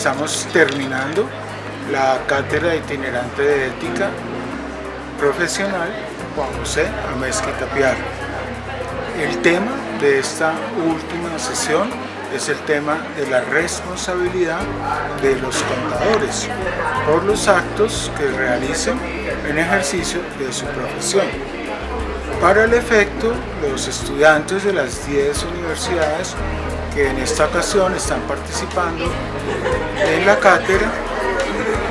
estamos terminando la cátedra itinerante de ética profesional Juan José Amezquita Tapiar. El tema de esta última sesión es el tema de la responsabilidad de los contadores por los actos que realicen en ejercicio de su profesión. Para el efecto, los estudiantes de las 10 universidades que en esta ocasión están participando en la cátedra,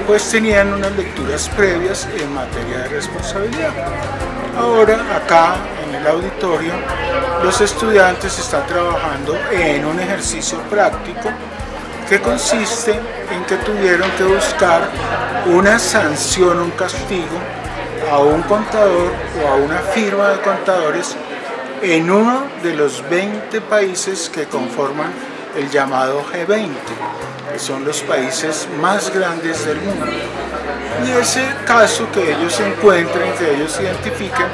pues tenían unas lecturas previas en materia de responsabilidad. Ahora, acá en el auditorio, los estudiantes están trabajando en un ejercicio práctico que consiste en que tuvieron que buscar una sanción, un castigo a un contador o a una firma de contadores en uno de los 20 países que conforman el llamado G20, que son los países más grandes del mundo. Y ese caso que ellos encuentren, que ellos identifiquen,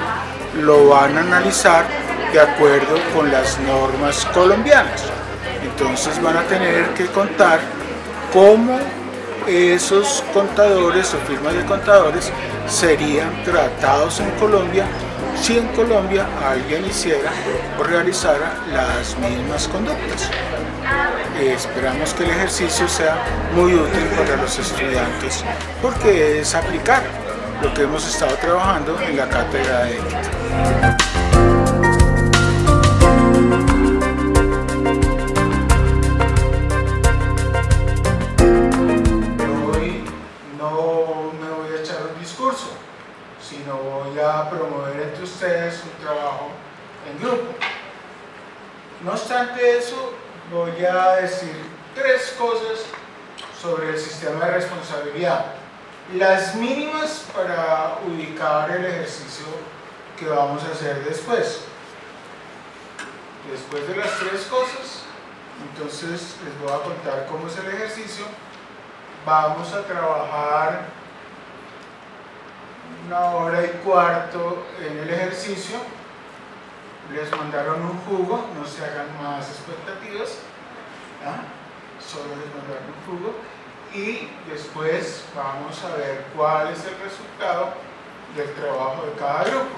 lo van a analizar de acuerdo con las normas colombianas. Entonces van a tener que contar cómo esos contadores o firmas de contadores serían tratados en Colombia si en Colombia alguien hiciera o realizara las mismas conductas. Esperamos que el ejercicio sea muy útil para los estudiantes porque es aplicar lo que hemos estado trabajando en la cátedra de ética. Hoy no me voy a echar un discurso, sino voy a promover entre ustedes un trabajo en grupo. No obstante eso, voy a decir 3 cosas sobre el sistema de responsabilidad, las mínimas para ubicar el ejercicio que vamos a hacer después. Después de las 3 cosas, entonces les voy a contar cómo es el ejercicio. Vamos a trabajar 1 hora y cuarto en el ejercicio. Les mandaron un jugo, no se hagan más expectativas, solo les mandaron un jugo y después vamos a ver cuál es el resultado del trabajo de cada grupo.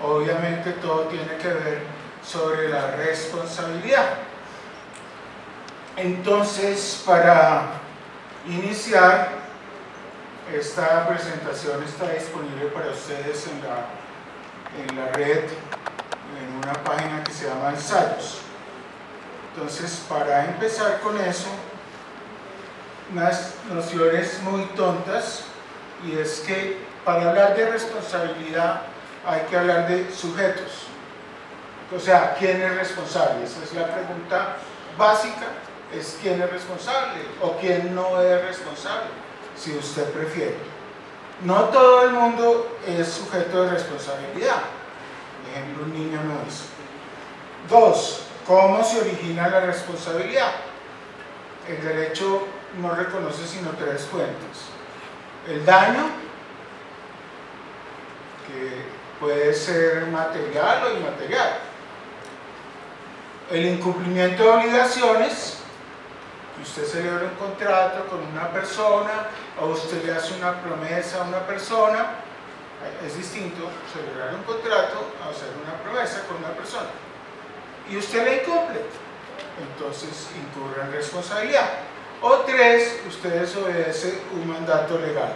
Obviamente todo tiene que ver sobre la responsabilidad. Entonces, para iniciar, esta presentación está disponible para ustedes en la red, en una página que se llama Ensayos. Entonces, para empezar con eso, unas nociones muy tontas, y es que para hablar de responsabilidad hay que hablar de sujetos. O sea, ¿quién es responsable? Esa es la pregunta básica, es quién es responsable o quién no es responsable, si usted prefiere. No todo el mundo es sujeto de responsabilidad. Por ejemplo, un niño no es. 2. ¿Cómo se origina la responsabilidad? El derecho no reconoce sino 3 fuentes. El daño, que puede ser material o inmaterial. El incumplimiento de obligaciones, que usted celebra un contrato con una persona o usted le hace una promesa a una persona. Es distinto celebrar un contrato a hacer una promesa con una persona y usted la incumple, entonces incurre en responsabilidad. O 3, usted desobedece un mandato legal.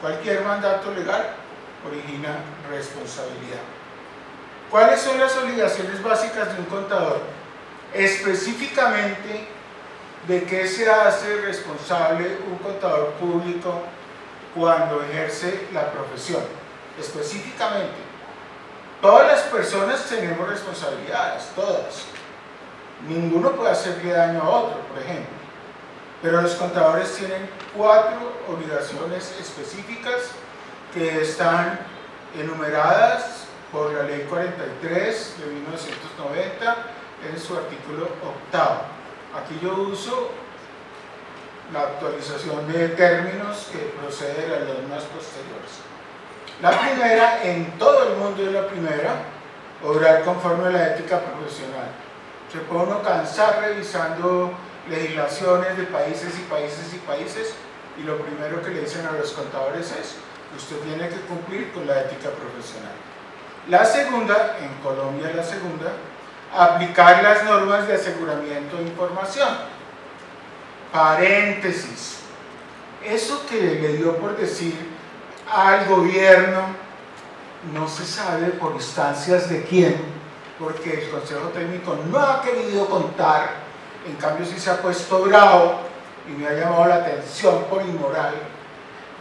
Cualquier mandato legal origina responsabilidad. ¿Cuáles son las obligaciones básicas de un contador? Específicamente, ¿de qué se hace responsable un contador público cuando ejerce la profesión? Específicamente, todas las personas tenemos responsabilidades, todas. Ninguno puede hacerle daño a otro, por ejemplo. Pero los contadores tienen 4 obligaciones específicas que están enumeradas por la Ley 43 de 1990 en su artículo 8º. Aquí yo uso la actualización de términos que procede de las normas posteriores. La primera, en todo el mundo es la primera, obrar conforme a la ética profesional. Se puede uno cansar revisando legislaciones de países y países y países, y lo primero que le dicen a los contadores es: usted tiene que cumplir con la ética profesional. La segunda, en Colombia la segunda, aplicar las normas de aseguramiento de información. Paréntesis, eso que le dio por decir al gobierno no se sabe por instancias de quién, porque el Consejo Técnico no ha querido contar, en cambio sí se ha puesto bravo y me ha llamado la atención por inmoral,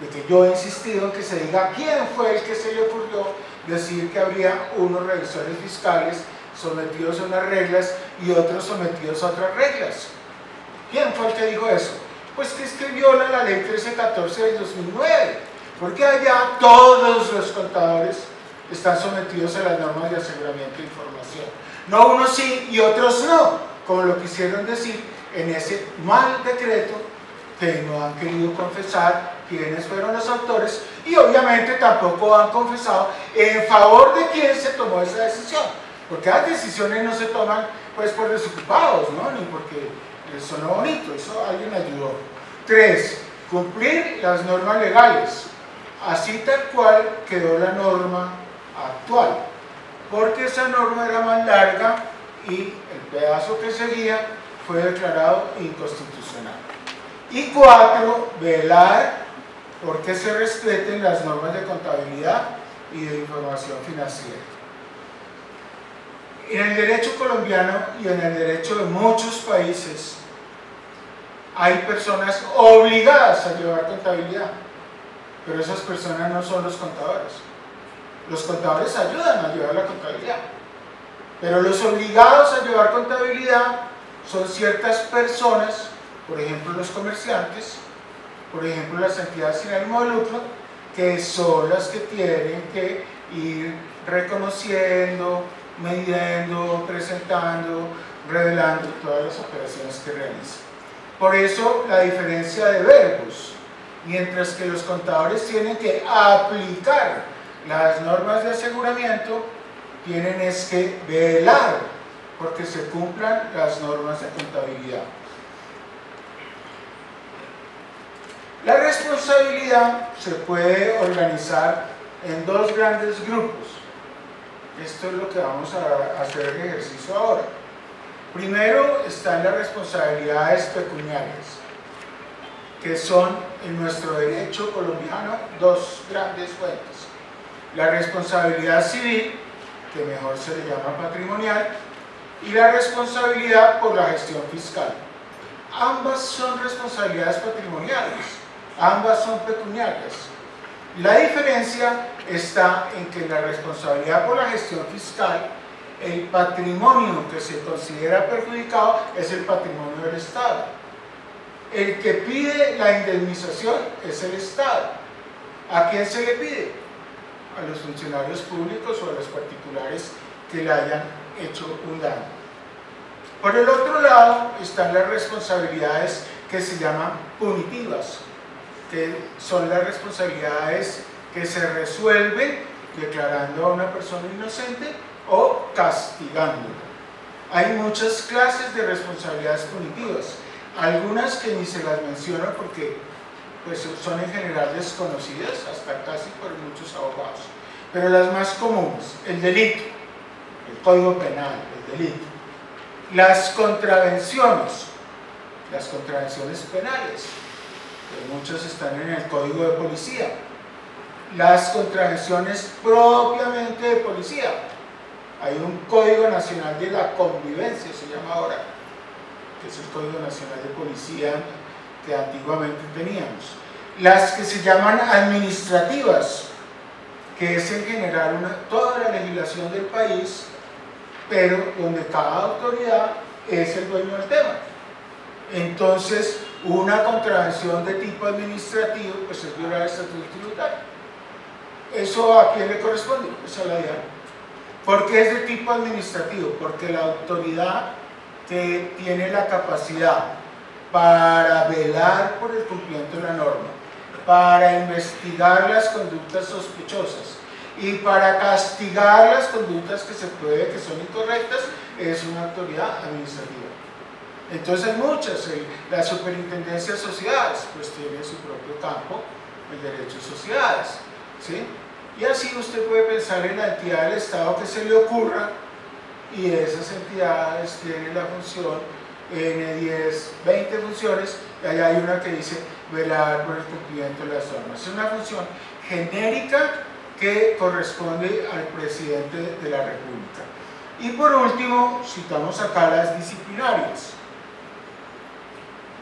de que yo he insistido en que se diga quién fue el que se le ocurrió decir que habría unos revisores fiscales sometidos a unas reglas y otros sometidos a otras reglas. ¿Quién fue el que dijo eso? Pues que es que viola la ley 1314 del 2009, porque allá todos los contadores están sometidos a las normas de aseguramiento de información. No unos sí y otros no, como lo quisieron decir en ese mal decreto que no han querido confesar quiénes fueron los autores, y obviamente tampoco han confesado en favor de quién se tomó esa decisión, porque las decisiones no se toman pues por desocupados, ¿no? Ni porque les sonó bonito, eso alguien ayudó. 3. Cumplir las normas legales, así tal cual quedó la norma actual, porque esa norma era más larga y el pedazo que seguía fue declarado inconstitucional. Y 4. Velar porque se respeten las normas de contabilidad y de información financiera. En el derecho colombiano y en el derecho de muchos países hay personas obligadas a llevar contabilidad, pero esas personas no son los contadores. Los contadores ayudan a llevar la contabilidad, pero los obligados a llevar contabilidad son ciertas personas, por ejemplo los comerciantes, por ejemplo las entidades sin ánimo de lucro, que son las que tienen que ir reconociendo, midiendo, presentando, revelando todas las operaciones que realizan. Por eso la diferencia de verbos: mientras que los contadores tienen que aplicar las normas de aseguramiento, tienen es que velar porque se cumplan las normas de contabilidad. La responsabilidad se puede organizar en dos grandes grupos. Esto es lo que vamos a hacer el ejercicio ahora. Primero están las responsabilidades pecuniarias, que son en nuestro derecho colombiano dos grandes fuentes: la responsabilidad civil, que mejor se le llama patrimonial, y la responsabilidad por la gestión fiscal. Ambas son responsabilidades patrimoniales, ambas son pecuniarias. La diferencia está en que la responsabilidad por la gestión fiscal, el patrimonio que se considera perjudicado es el patrimonio del Estado. El que pide la indemnización es el Estado. ¿A quién se le pide? A los funcionarios públicos o a los particulares que le hayan hecho un daño. Por el otro lado están las responsabilidades que se llaman punitivas, que son las responsabilidades que se resuelven declarando a una persona inocente o castigándola. Hay muchas clases de responsabilidades punitivas, algunas que ni se las menciono porque pues, son en general desconocidas, hasta casi por muchos abogados. Pero las más comunes: el delito, el código penal, el delito. Las contravenciones penales, que muchas están en el código de policía. Las contravenciones propiamente de policía. Hay un Código Nacional de la Convivencia, se llama ahora, que es el Código Nacional de Policía que antiguamente teníamos. Las que se llaman administrativas, que es en general toda la legislación del país, pero donde cada autoridad es el dueño del tema. Entonces, una contravención de tipo administrativo pues es violar el estatuto tributario. ¿Eso a quién le corresponde? Pues a la DIAN. ¿Por qué es de tipo administrativo? Porque la autoridad que tiene la capacidad para velar por el cumplimiento de la norma, para investigar las conductas sospechosas y para castigar las conductas que se puede que son incorrectas, es una autoridad administrativa. Entonces hay muchas. La Superintendencia de Sociedades pues tiene su propio campo, el derecho de sociedades, ¿sí? Y así usted puede pensar en la entidad del Estado que se le ocurra, y esas entidades tienen la función N10, 20 funciones, y allá hay una que dice velar por el cumplimiento de las normas. Es una función genérica que corresponde al presidente de la República. Y por último, citamos acá las disciplinarias.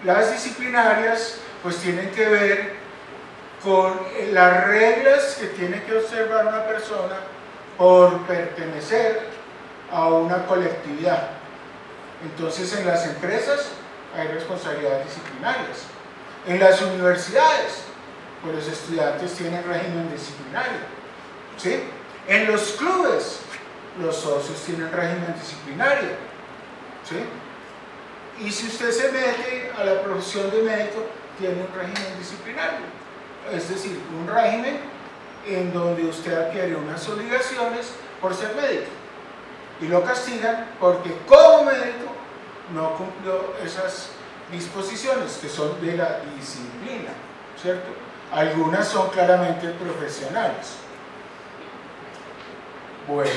Las disciplinarias pues tienen que ver con las reglas que tiene que observar una persona por pertenecer a una colectividad. Entonces en las empresas hay responsabilidades disciplinarias. En las universidades, pues los estudiantes tienen régimen disciplinario, ¿sí? En los clubes, los socios tienen régimen disciplinario, ¿sí? Y si usted se mete a la profesión de médico, tiene un régimen disciplinario, es decir, un régimen en donde usted adquiere unas obligaciones por ser médico y lo castigan porque como médico no cumplió esas disposiciones que son de la disciplina, ¿cierto? Algunas son claramente profesionales. Bueno.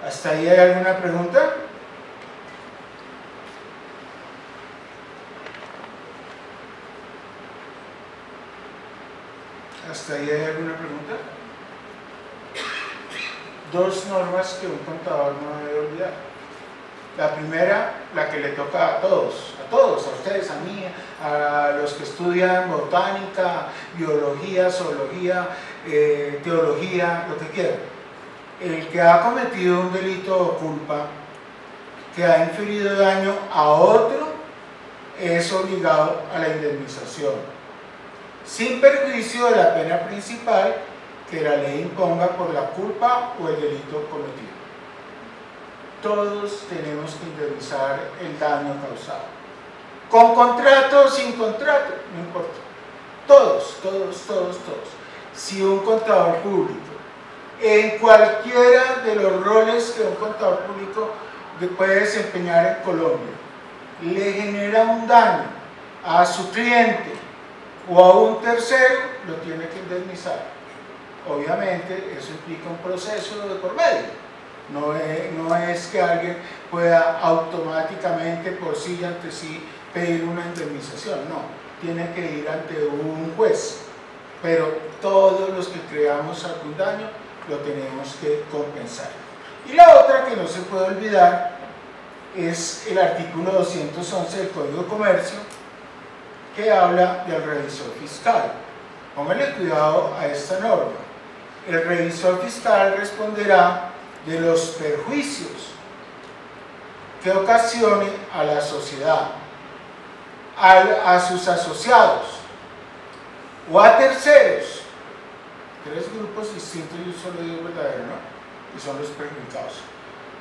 ¿Hasta ahí hay alguna pregunta? ¿Hasta ahí hay alguna pregunta? Dos normas que un contador no debe olvidar. La primera, la que le toca a todos, a ustedes, a mí, a los que estudian botánica, biología, zoología, teología, lo que quieran. El que ha cometido un delito o culpa que ha inferido daño a otro es obligado a la indemnización, sin perjuicio de la pena principal que la ley imponga por la culpa o el delito cometido. Todos tenemos que indemnizar el daño causado. Con contrato o sin contrato, no importa. Todos. Si un contador público, en cualquiera de los roles que un contador público puede desempeñar en Colombia, le genera un daño a su cliente o a un tercero, lo tiene que indemnizar. Obviamente eso implica un proceso de por medio. No es que alguien pueda automáticamente por sí y ante sí pedir una indemnización, no, tiene que ir ante un juez, pero todos los que creamos algún daño lo tenemos que compensar. Y la otra que no se puede olvidar es el artículo 211 del Código de Comercio, que habla del revisor fiscal. Pónganle cuidado a esta norma. El revisor fiscal responderá de los perjuicios que ocasione a la sociedad, a sus asociados o a terceros. Tres grupos distintos y un solo Dios verdadero, ¿no? Que son los perjudicados,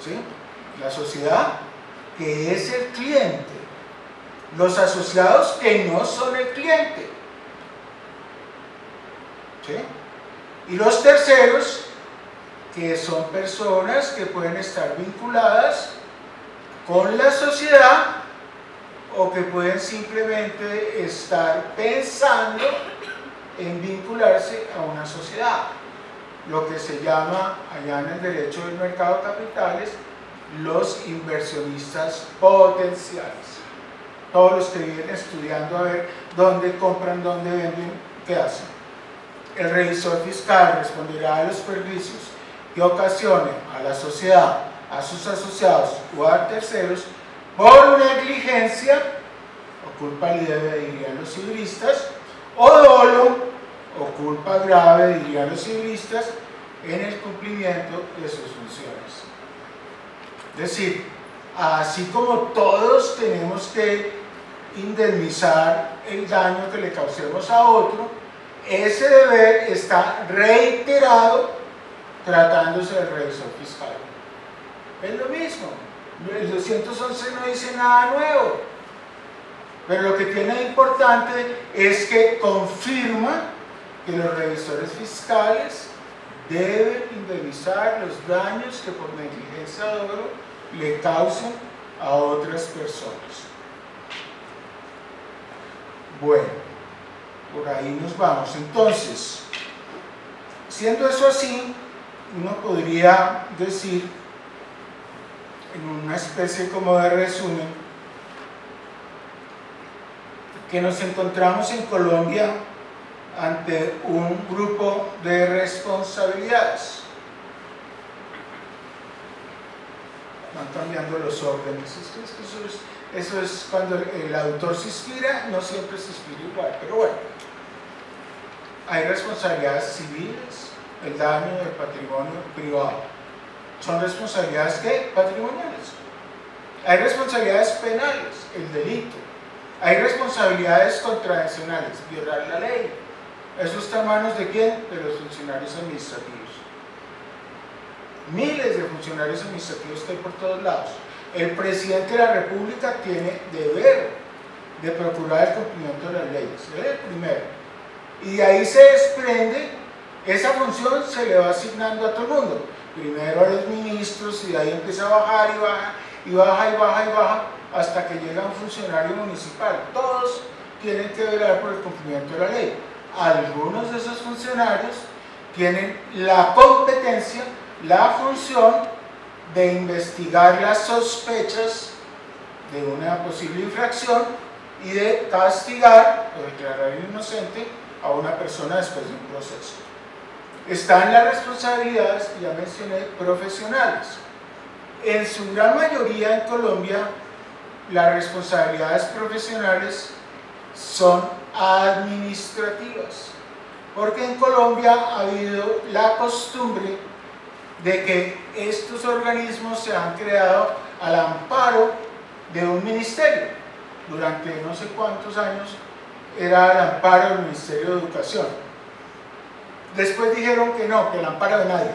¿sí? La sociedad, que es el cliente, los asociados, que no son el cliente, ¿sí? Y los terceros, que son personas que pueden estar vinculadas con la sociedad o que pueden simplemente estar pensando en vincularse a una sociedad, lo que se llama allá en el derecho del mercado de capitales los inversionistas potenciales, todos los que viven estudiando a ver dónde compran, dónde venden, qué hacen. El revisor fiscal responderá a los perjuicios que ocasione a la sociedad, a sus asociados o a terceros por negligencia o culpa leve, dirían los civilistas, o dolo o culpa grave, dirían los civilistas, en el cumplimiento de sus funciones. Es decir, así como todos tenemos que indemnizar el daño que le causemos a otro, ese deber está reiterado tratándose del revisor fiscal. Es lo mismo, el 211 no dice nada nuevo, pero lo que tiene de importante es que confirma que los revisores fiscales deben indemnizar los daños que por negligencia de dolo le causen a otras personas. Bueno, por ahí nos vamos. Entonces, siendo eso así, uno podría decir, en una especie como de resumen, que nos encontramos en Colombia ante un grupo de responsabilidades. Van cambiando los órdenes. Eso es cuando el autor se inspira, no siempre se inspira igual, pero bueno. Hay responsabilidades civiles, el daño del patrimonio privado. Son responsabilidades ¿qué? Patrimoniales. Hay responsabilidades penales, el delito. Hay responsabilidades contravencionales, violar la ley. ¿Eso está en manos de quién? De los funcionarios administrativos. Miles de funcionarios administrativos que hay por todos lados. El presidente de la República tiene deber de procurar el cumplimiento de las leyes. Es el primero. Y de ahí se desprende, esa función se le va asignando a todo el mundo. Primero a los ministros y de ahí empieza a bajar y baja, y baja, y baja, y baja, hasta que llega un funcionario municipal. Todos tienen que velar por el cumplimiento de la ley. Algunos de esos funcionarios tienen la competencia, la función de investigar las sospechas de una posible infracción y de castigar o declarar inocente a una persona después de un proceso. Están las responsabilidades, ya mencioné, profesionales. En su gran mayoría en Colombia, las responsabilidades profesionales son administrativas, porque en Colombia ha habido la costumbre de que estos organismos se han creado al amparo de un ministerio. Durante no sé cuántos años era el amparo del Ministerio de Educación. Después dijeron que no, que el amparo de nadie.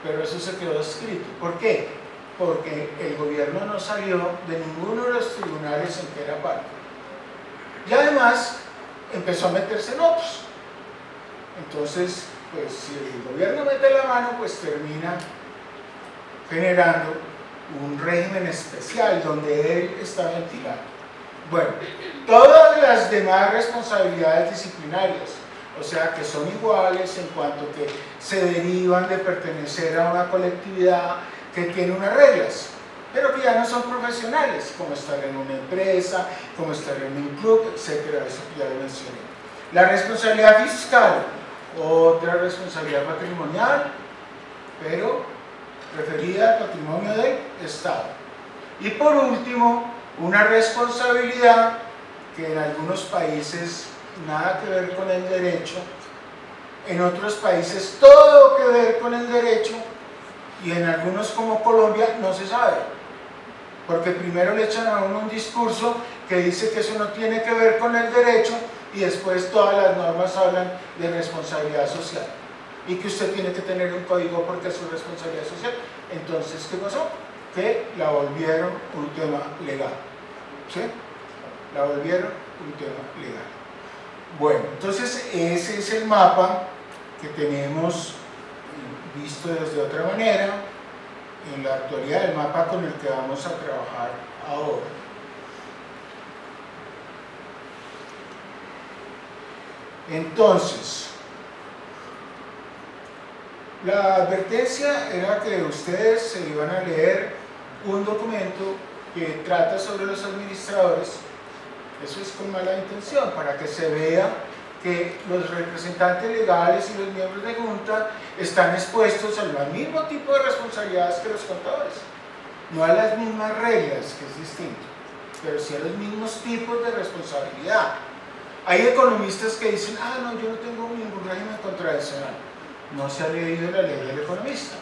Pero eso se quedó escrito. ¿Por qué? Porque el gobierno no salió de ninguno de los tribunales en que era parte. Y además empezó a meterse en otros. Entonces, pues si el gobierno mete la mano, pues termina generando un régimen especial donde él está ventilado. Bueno, todas las demás responsabilidades disciplinarias, o sea que son iguales en cuanto que se derivan de pertenecer a una colectividad que tiene unas reglas, pero que ya no son profesionales, como estar en una empresa, como estar en un club, etcétera, eso ya lo mencioné. La responsabilidad fiscal, otra responsabilidad patrimonial, pero referida al patrimonio del Estado. Y por último, una responsabilidad que en algunos países nada que ver con el derecho, en otros países todo que ver con el derecho, y en algunos como Colombia no se sabe, porque primero le echan a uno un discurso que dice que eso no tiene que ver con el derecho y después todas las normas hablan de responsabilidad social y que usted tiene que tener un código porque es su responsabilidad social. Entonces, ¿qué pasó? Que la volvieron un tema legal, ¿sí? La volvieron un tema legal. Bueno, entonces ese es el mapa que tenemos visto desde otra manera, en la actualidad, el mapa con el que vamos a trabajar ahora. Entonces, la advertencia era que ustedes se iban a leer un documento que trata sobre los administradores. Eso es con mala intención, para que se vea que los representantes legales y los miembros de junta están expuestos al mismo tipo de responsabilidades que los contadores, no a las mismas reglas, que es distinto, pero sí a los mismos tipos de responsabilidad. Hay economistas que dicen, ah, no, yo no tengo ningún régimen contravencional. No se ha leído la ley del economista.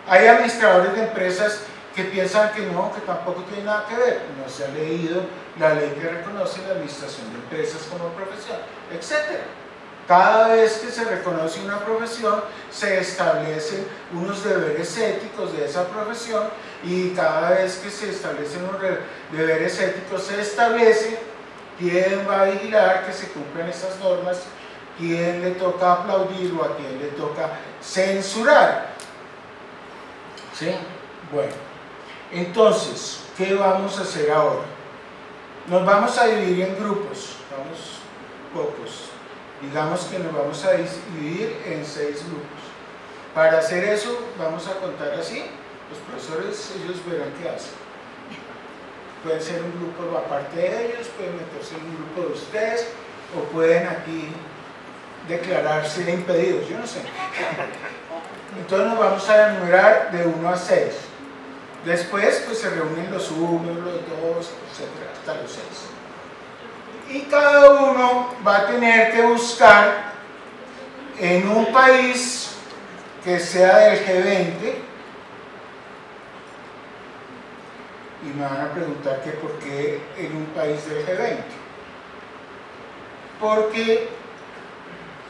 Hay administradores de empresas que piensan que no, que tampoco tiene nada que ver. No se ha leído la ley que reconoce la administración de empresas como profesión, etc. Cada vez que se reconoce una profesión, se establecen unos deberes éticos de esa profesión, y cada vez que se establecen unos deberes éticos, se establece quién va a vigilar que se cumplan estas normas quién le toca aplaudir o a quién le toca censurar. ¿Sí? Bueno, entonces, ¿qué vamos a hacer ahora? Nos vamos a dividir en grupos, vamos pocos. Digamos que nos vamos a dividir en 6 grupos. Para hacer eso, vamos a contar así. Los profesores, ellos verán qué hacen. Pueden ser un grupo aparte de ellos, pueden meterse en un grupo de ustedes, o pueden aquí declararse impedidos, yo no sé. Entonces nos vamos a enumerar de 1 a 6. Después pues se reúnen los 1, los 2, etc. hasta los 6. Y cada uno va a tener que buscar en un país que sea del G20, y me van a preguntar que por qué en un país del G20. Porque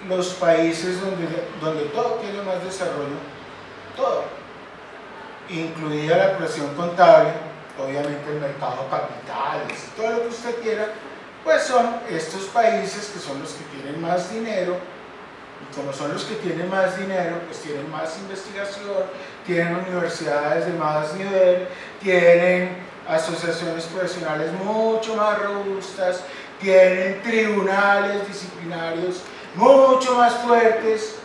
los países donde todo tiene más desarrollo, todo, incluida la presión contable, obviamente el mercado de capitales y todo lo que usted quiera, pues son estos países que son los que tienen más dinero, y como son los que tienen más dinero, pues tienen más investigación, tienen universidades de más nivel, tienen asociaciones profesionales mucho más robustas, tienen tribunales disciplinarios mucho más fuertes.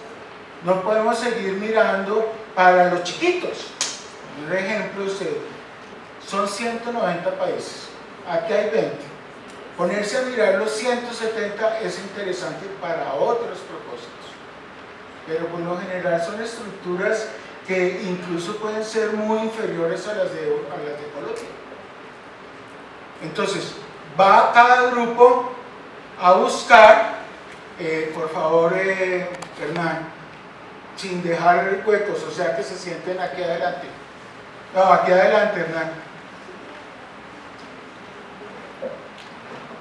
No podemos seguir mirando para los chiquitos. Un ejemplo, son 190 países, aquí hay 20. Ponerse a mirar los 170 es interesante para otros propósitos, pero por lo general son estructuras que incluso pueden ser muy inferiores a las de Colombia. Entonces, va cada grupo a buscar, por favor, Hernán, sin dejar huecos, o sea que se sienten aquí adelante. No, aquí adelante, Hernán.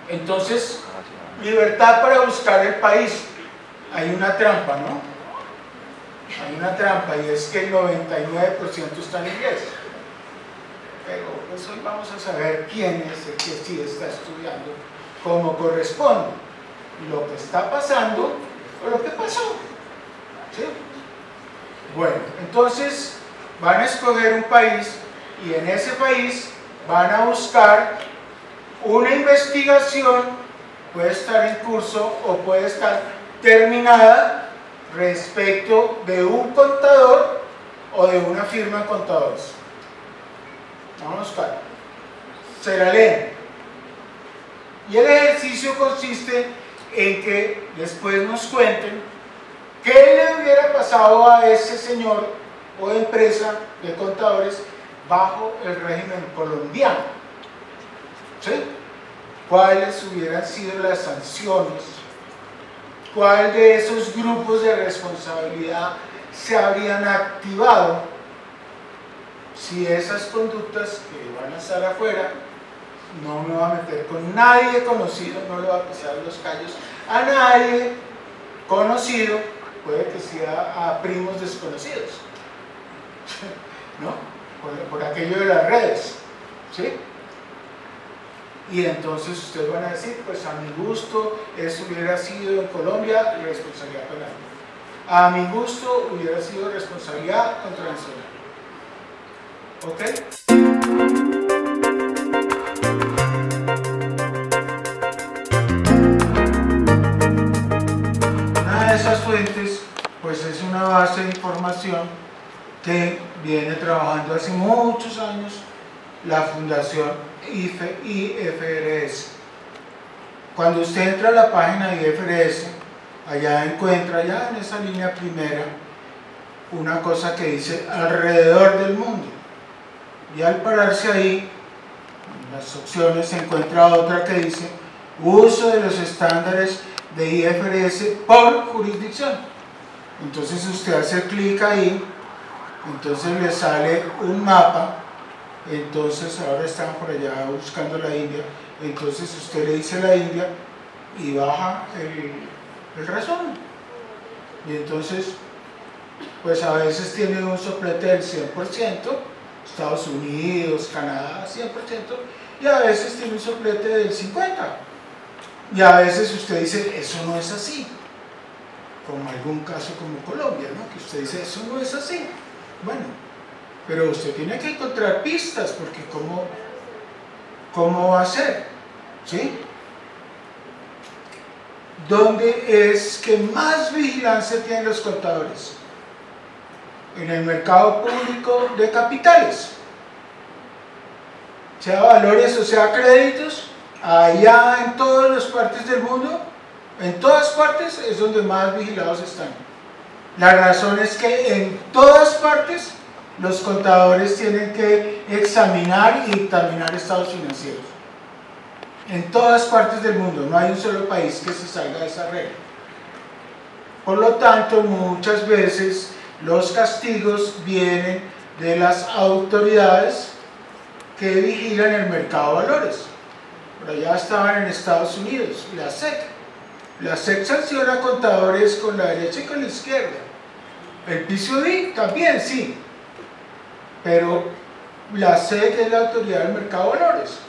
Entonces, libertad para buscar el país. Hay una trampa, ¿no? Hay una trampa, y es que el 99% está en inglés. Pero pues hoy vamos a saber quién es el que sí está estudiando como corresponde, lo que está pasando o lo que pasó. ¿Sí? Bueno, entonces van a escoger un país, y en ese país van a buscar una investigación, puede estar en curso o puede estar terminada, respecto de un contador o de una firma de contadores. Vamos a buscar. Se la leen. Y el ejercicio consiste en que después nos cuenten qué le hubiera pasado a ese señor o empresa de contadores bajo el régimen colombiano. ¿Sí? ¿Cuáles hubieran sido las sanciones? ¿Cuál de esos grupos de responsabilidad se habrían activado si esas conductas que van a estar afuera? No me voy a meter con nadie conocido, no le voy a pisar los callos a nadie conocido, puede que sea a primos desconocidos, ¿no? Por aquello de las redes, ¿sí? Y entonces ustedes van a decir, pues a mi gusto eso hubiera sido en Colombia responsabilidad penal, a mi gusto hubiera sido responsabilidad contravencional. ¿Ok? Una de esas fuentes pues es una base de información que viene trabajando hace muchos años la Fundación IFRS. Cuando usted entra a la página de IFRS, allá encuentra, ya en esa línea primera, una cosa que dice alrededor del mundo, y al pararse ahí en las opciones se encuentra otra que dice uso de los estándares de IFRS por jurisdicción. Entonces usted hace clic ahí, entonces le sale un mapa. Entonces ahora están por allá buscando la India, entonces usted le dice la India y baja el resumen, y entonces pues a veces tiene un soplete del 100%, Estados Unidos, Canadá 100%, y a veces tiene un soplete del 50%, y a veces usted dice eso no es así, como algún caso como Colombia, ¿no? Que usted dice, eso no es así. Bueno, pero usted tiene que encontrar pistas, porque ¿cómo va a ser? ¿Sí? ¿Dónde es que más vigilancia tienen los contadores? En el mercado público de capitales, sea valores o sea créditos, allá en todas las partes del mundo, en todas partes es donde más vigilados están. La razón es que en todas partes los contadores tienen que examinar y dictaminar estados financieros. En todas partes del mundo, no hay un solo país que se salga de esa regla. Por lo tanto, muchas veces los castigos vienen de las autoridades que vigilan el mercado de valores. Por allá estaban en Estados Unidos, la SEC. La SEC sanciona a contadores con la derecha y con la izquierda. El PCAOB también, sí. Pero la SEC es la autoridad del mercado de valores.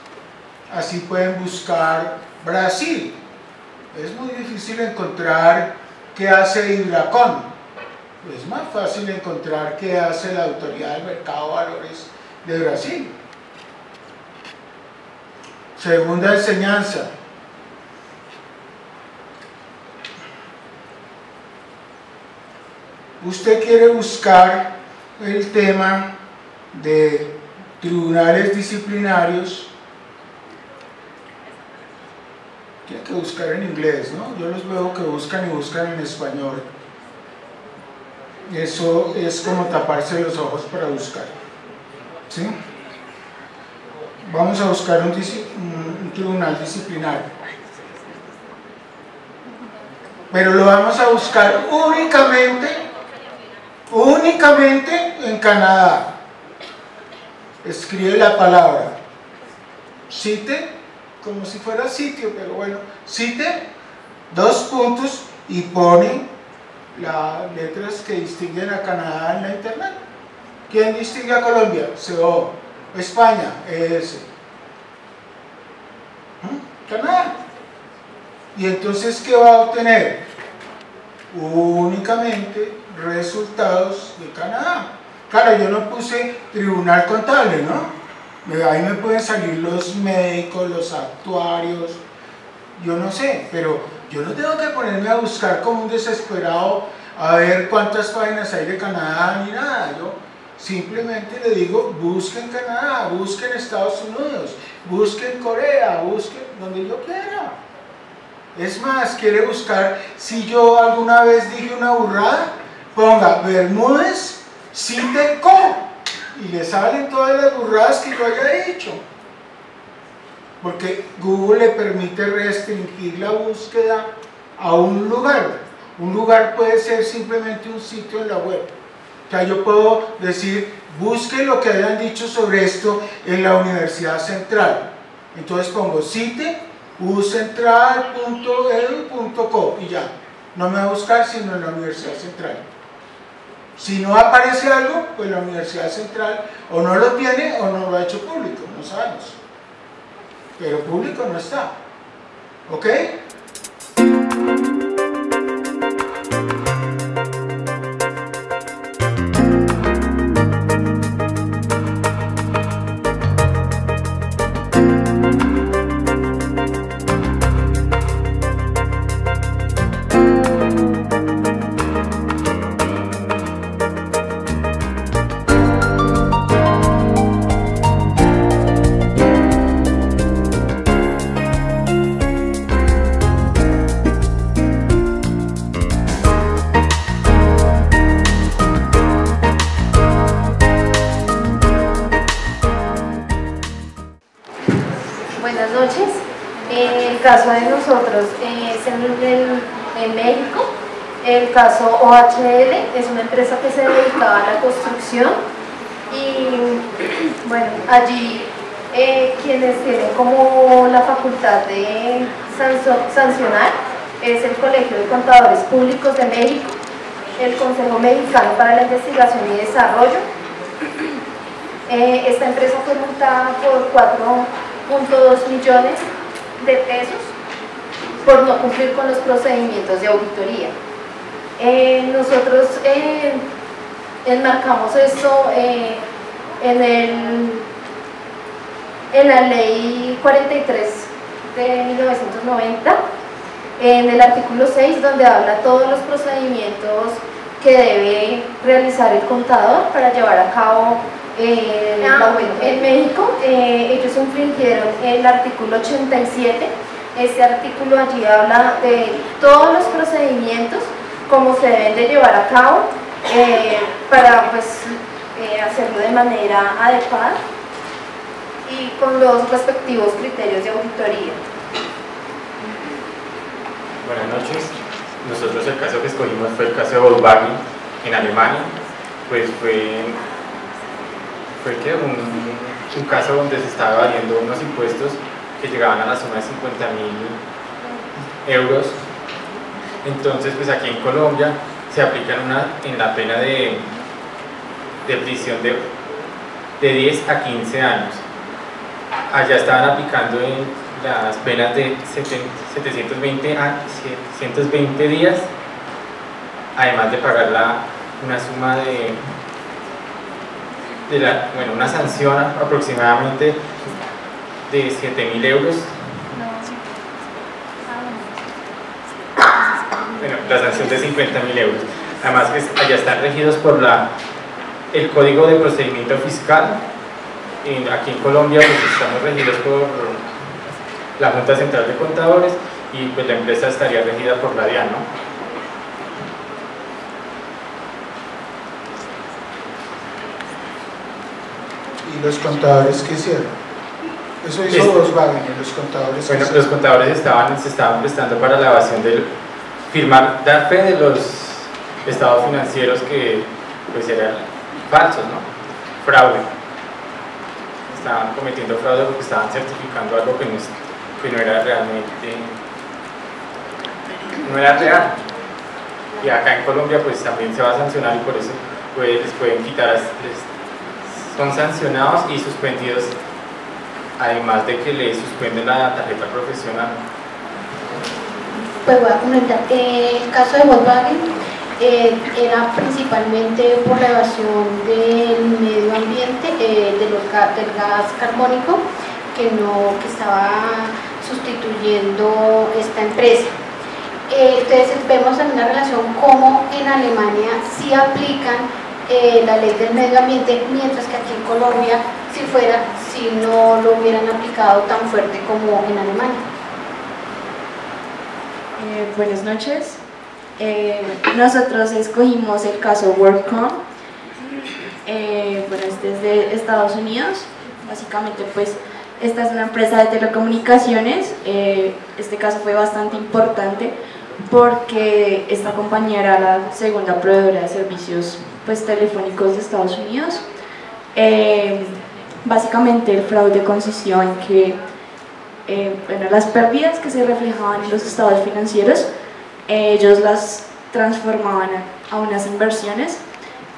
Así pueden buscar Brasil. Es muy difícil encontrar qué hace Ibracon. Es más fácil encontrar qué hace la autoridad del mercado de valores de Brasil. Segunda enseñanza. Usted quiere buscar el tema de tribunales disciplinarios, tiene que buscar en inglés, ¿no? Yo los veo que buscan y buscan en español. Eso es como taparse los ojos para buscar, ¿sí? Vamos a buscar un tribunal disciplinario, pero lo vamos a buscar únicamente en Canadá. Escribe la palabra CITE, como si fuera sitio, pero bueno, CITE, 2 puntos, y pone las letras que distinguen a Canadá en la internet. ¿Quién distingue a Colombia? CO. España, ES. Canadá. Y entonces, ¿qué va a obtener? Únicamente resultados de Canadá. Claro, yo no puse tribunal contable, ¿no? Ahí me pueden salir los médicos, los actuarios, yo no sé, pero yo no tengo que ponerme a buscar como un desesperado a ver cuántas páginas hay de Canadá ni nada. Yo simplemente le digo, busquen Canadá, busquen Estados Unidos, busquen Corea, busquen donde yo quiera. Es más, quiere buscar, si yo alguna vez dije una burrada, ponga Bermúdez, CITECO, y le salen todas las burradas que yo haya dicho. Porque Google le permite restringir la búsqueda a un lugar. Un lugar puede ser simplemente un sitio en la web. O sea, yo puedo decir, busque lo que hayan dicho sobre esto en la Universidad Central. Entonces pongo CITE, ucentral.edu.co y ya. No me va a buscar sino en la Universidad Central. Si no aparece algo, pues la Universidad Central o no lo tiene o no lo ha hecho público, no sabemos. Pero público no está. ¿Ok? Buenas noches. El caso de nosotros es en México. El caso OHL es una empresa que se dedicaba a la construcción y bueno, allí quienes tienen como la facultad de sancionar es el Colegio de Contadores Públicos de México, el Consejo Mexicano para la Investigación y Desarrollo. Esta empresa fue multada por 4.2 millones de pesos por no cumplir con los procedimientos de auditoría. Nosotros enmarcamos esto en la ley 43 de 1990, en el artículo 6, donde habla todos los procedimientos que debe realizar el contador para llevar a cabo en México. Ellos infringieron el artículo 87. Este artículo allí habla de todos los procedimientos, cómo se deben de llevar a cabo para pues, hacerlo de manera adecuada y con los respectivos criterios de auditoría. Buenas noches. Nosotros el caso que escogimos fue el caso de Volkswagen en Alemania. Pues fue un caso donde se estaba evadiendo unos impuestos que llegaban a la suma de 50.000 euros. Entonces, pues aquí en Colombia se aplican en la pena de prisión de 10 a 15 años. Allá estaban aplicando en las penas de 720 a 720 días, además de pagar una suma una sanción aproximadamente de 7.000 euros. Bueno, la sanción de 50.000 euros. Además que allá están regidos por el Código de Procedimiento Fiscal. Aquí en Colombia pues estamos regidos por la Junta Central de Contadores y pues la empresa estaría regida por la DIAN, ¿no? ¿Y los contadores qué hicieron? Eso hizo Volkswagen, y los contadores. Bueno, los contadores se estaban prestando para la evasión dar fe de los estados financieros que pues eran falsos, ¿no? Fraude. Estaban cometiendo fraude porque estaban certificando algo que no era realmente, no era real. Y acá en Colombia pues también se va a sancionar y por eso les pueden quitar, son sancionados y suspendidos, además de que les suspenden la tarjeta profesional. Pues voy a comentar que el caso de Volkswagen era principalmente por la evasión del medio ambiente, del gas carbónico que estaba sustituyendo esta empresa. Entonces vemos en una relación como en Alemania sí aplican la ley del medio ambiente, mientras que aquí en Colombia si no lo hubieran aplicado tan fuerte como en Alemania. Buenas noches. Nosotros escogimos el caso WorldCom. Bueno, este es de Estados Unidos. Básicamente, pues, esta es una empresa de telecomunicaciones. Este caso fue bastante importante porque esta compañía era la segunda proveedora de servicios pues, telefónicos de Estados Unidos. Básicamente, el fraude consistió en que bueno, las pérdidas que se reflejaban en los estados financieros, ellos las transformaban a unas inversiones.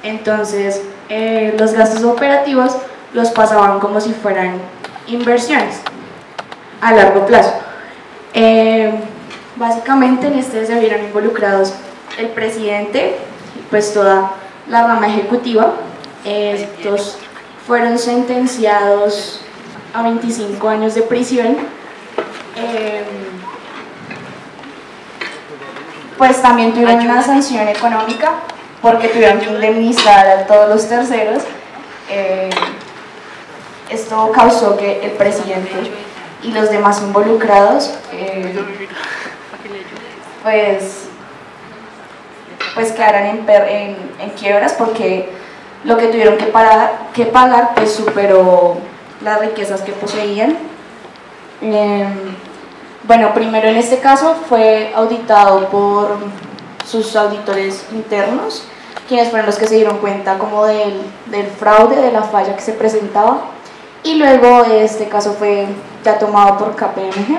Entonces los gastos operativos los pasaban como si fueran inversiones a largo plazo. Básicamente en este se vieron involucrados el presidente y pues toda la rama ejecutiva. Estos fueron sentenciados a 25 años de prisión. Pues también tuvieron una sanción económica porque tuvieron que indemnizar a todos los terceros. Esto causó que el presidente y los demás involucrados pues quedaran en quiebras porque lo que tuvieron que pagar pues superó las riquezas que poseían. Bueno, primero en este caso fue auditado por sus auditores internos, quienes fueron los que se dieron cuenta como del fraude, de la falla que se presentaba, y luego este caso fue ya tomado por KPMG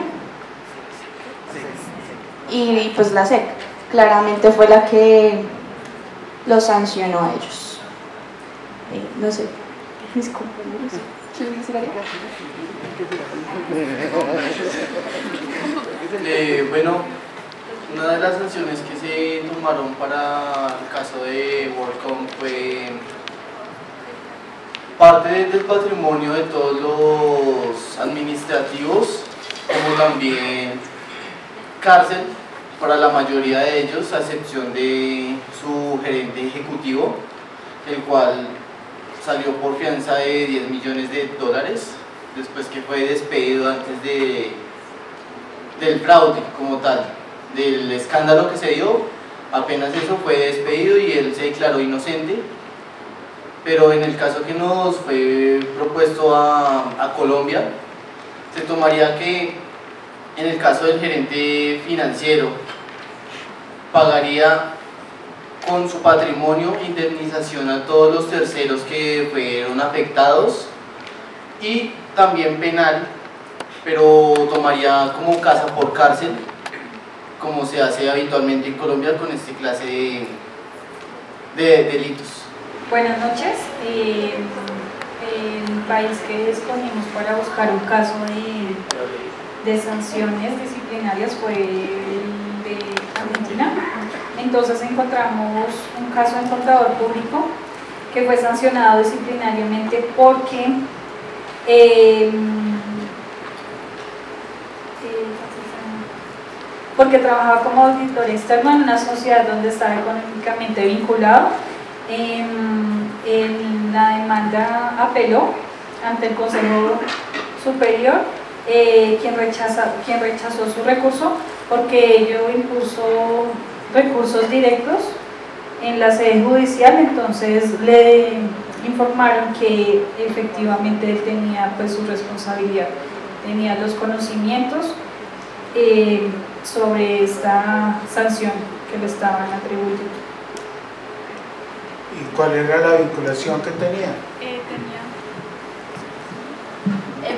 y pues la SEC claramente fue la que los sancionó a ellos. No sé, mis compañeros, ¿quieren decir algo? Bueno, Una de las sanciones que se tomaron para el caso de WorldCom fue parte del patrimonio de todos los administrativos, como también cárcel para la mayoría de ellos, a excepción de su gerente ejecutivo, el cual salió por fianza de $10 millones, después que fue despedido antes del fraude como tal, del escándalo que se dio. Apenas eso fue despedido y él se declaró inocente. Pero en el caso que nos fue propuesto a Colombia, se tomaría que en el caso del gerente financiero pagaría con su patrimonio indemnización a todos los terceros que fueron afectados, y también penal, pero tomaría como casa por cárcel, como se hace habitualmente en Colombia con esta clase de delitos. Buenas noches. El país que escogimos para buscar un caso de sanciones disciplinarias fue el de Argentina. Entonces encontramos un caso de contador público que fue sancionado disciplinariamente porque trabajaba como auditor externo en una sociedad donde estaba económicamente vinculado. En la demanda apeló ante el Consejo Superior, quien rechazó su recurso porque ello impuso recursos directos en la sede judicial. Entonces le informaron que efectivamente él tenía pues su responsabilidad, tenía los conocimientos sobre esta sanción que le estaban atribuyendo. ¿Y cuál era la vinculación que tenía?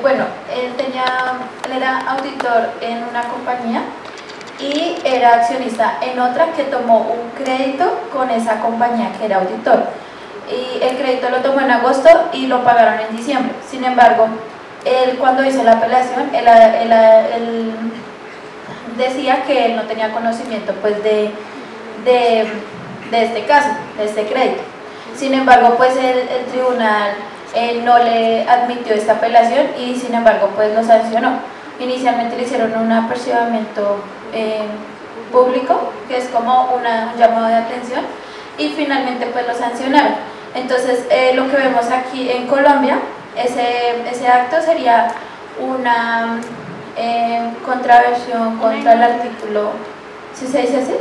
Bueno, él era auditor en una compañía y era accionista en otra que tomó un crédito con esa compañía que era auditor. Y el crédito lo tomó en agosto y lo pagaron en diciembre. Sin embargo, él cuando hizo la apelación, él decía que él no tenía conocimiento pues de este caso, de este crédito. Sin embargo, pues el tribunal no le admitió esta apelación y sin embargo pues lo sancionó. Inicialmente le hicieron un apercibimiento público, que es como un llamado de atención, y finalmente pues lo sancionaron. Entonces lo que vemos aquí en Colombia, ese acto sería una contraversión contra el artículo, ¿sí se dice así?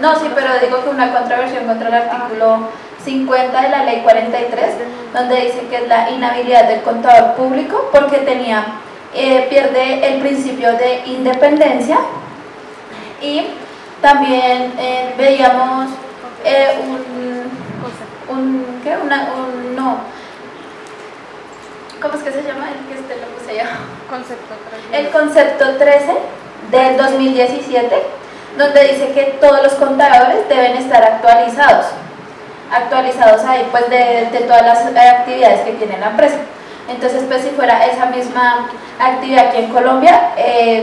No, sí, pero digo que una contraversión contra el artículo 50 de la ley 43, donde dice que es la inhabilidad del contador público porque pierde el principio de independencia. Y también veíamos ¿cómo es que se llama? El que lo puse yo. El concepto 13 del 2017, donde dice que todos los contadores deben estar actualizados ahí pues de todas las actividades que tiene la empresa. Entonces pues si fuera esa misma actividad aquí en Colombia,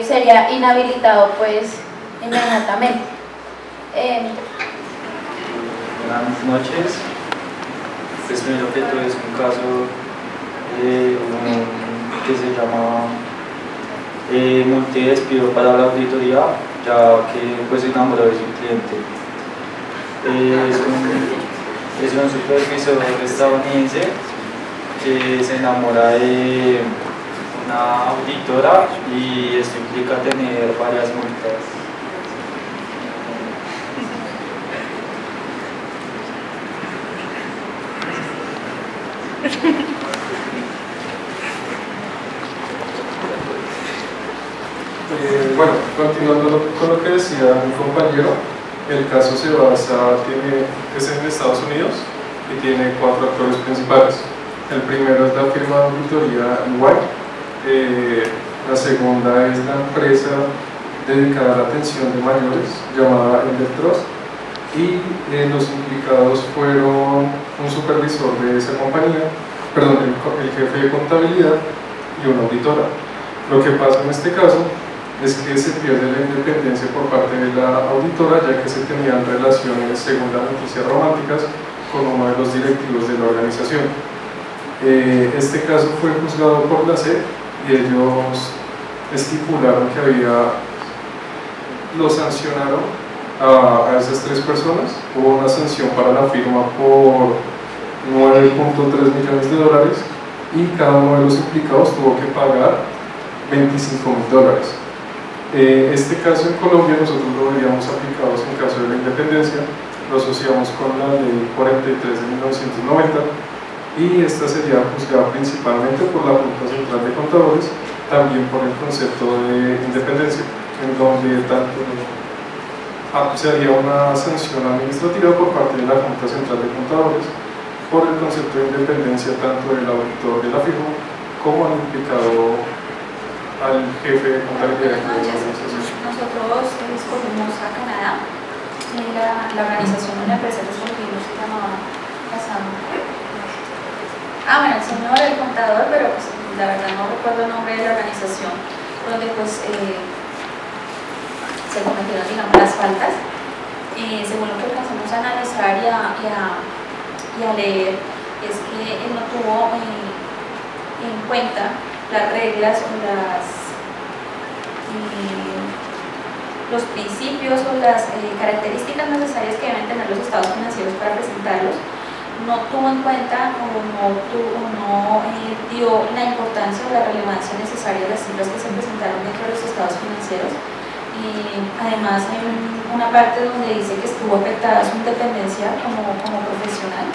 sería inhabilitado pues inmediatamente. Buenas noches. Pues primero que todo es un caso que se llama multidespido para la auditoría, ya que pues se enamoró de su cliente. Es un supervisor estadounidense que se enamora de una auditora y esto implica tener varias multas. Bueno, continuando con lo que decía mi compañero, el caso es en Estados Unidos y tiene 4 actores principales. El primero es la firma de auditoría EY, la segunda es la empresa dedicada a la atención de mayores llamada Indeltrust, y los implicados fueron un supervisor de esa compañía, perdón, el jefe de contabilidad y una auditora. Lo que pasa en este caso es que se pierde la independencia por parte de la auditora, ya que se tenían relaciones, según las noticias románticas, con uno de los directivos de la organización. Este caso fue juzgado por la SED y ellos estipularon que lo sancionaron a esas 3 personas. Hubo una sanción para la firma por 9.3 millones de dólares y cada uno de los implicados tuvo que pagar $25.000. Este caso en Colombia nosotros lo veríamos aplicados en caso de la independencia, lo asociamos con la ley 43 de 1990 y esta sería juzgada principalmente por la Junta Central de Contadores, también por el concepto de independencia, en donde tanto se haría una sanción administrativa por parte de la Junta Central de Contadores por el concepto de independencia tanto del auditor de la firma como al implicado, al jefe de contabilidad de la organización. Nosotros escogimos a Canadá, la organización de una empresa que escogimos se llamaba Casano. Bueno, el señor, el contador, pero pues, la verdad no recuerdo el nombre de la organización, donde pues se cometieron, digamos, las faltas. Según lo que alcanzamos a analizar y a leer, es que él no tuvo en cuenta las reglas o los principios o las características necesarias que deben tener los estados financieros para presentarlos. No tuvo en cuenta o no dio la importancia o la relevancia necesaria de las cifras que se presentaron dentro de los estados financieros. Además hay una parte donde dice que estuvo afectada su independencia como profesional,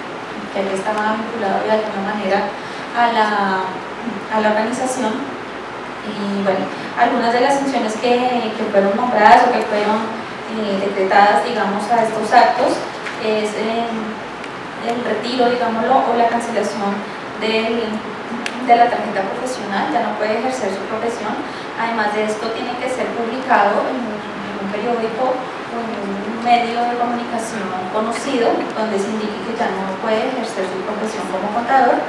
que él estaba vinculado de alguna manera a la organización. Y bueno, algunas de las sanciones que fueron nombradas o que fueron decretadas, digamos, a estos actos es el retiro, digámoslo, o la cancelación de la tarjeta profesional. Ya no puede ejercer su profesión. Además de esto, tiene que ser publicado en un periódico o en un medio de comunicación conocido donde se indique que ya no puede ejercer su profesión como contador.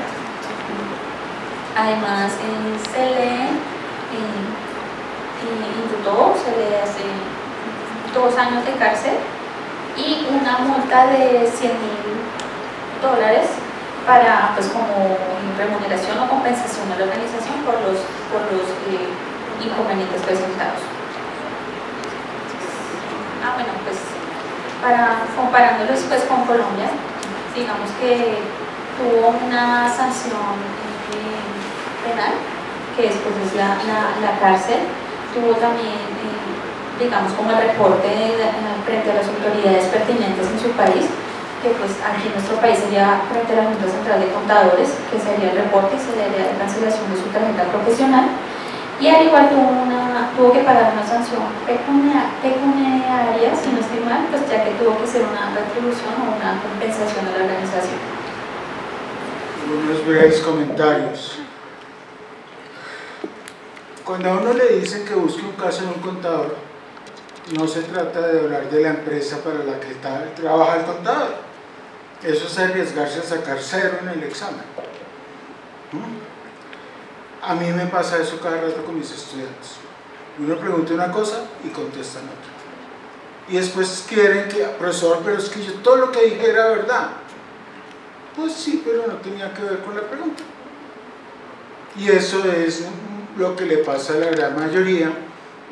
Además, se le indultó, se le hace 2 años de cárcel y una multa de $100.000 para, pues, como remuneración o compensación a la organización por los inconvenientes presentados. Bueno, pues comparándolos pues con Colombia, digamos que tuvo una sanción penal, que después es la cárcel. Tuvo también, digamos, como el reporte frente a las autoridades pertinentes en su país, que pues aquí en nuestro país sería frente a la Junta Central de Contadores, que sería el reporte y se le haría la cancelación de su tarjeta profesional. Y al igual tuvo que pagar una sanción pecuniaria, si no estoy mal, pues ya que tuvo que ser una retribución o una compensación a la organización. Unos breves comentarios. Cuando a uno le dicen que busque un caso de un contador, no se trata de hablar de la empresa para la que trabaja el contador. Eso es arriesgarse a sacar 0 en el examen. A mí me pasa eso cada rato con mis estudiantes. Uno pregunta una cosa y contestan otra. Y después quieren que, profesor, pero es que yo todo lo que dije era verdad. Pues sí, pero no tenía que ver con la pregunta. Y eso es lo que le pasa a la gran mayoría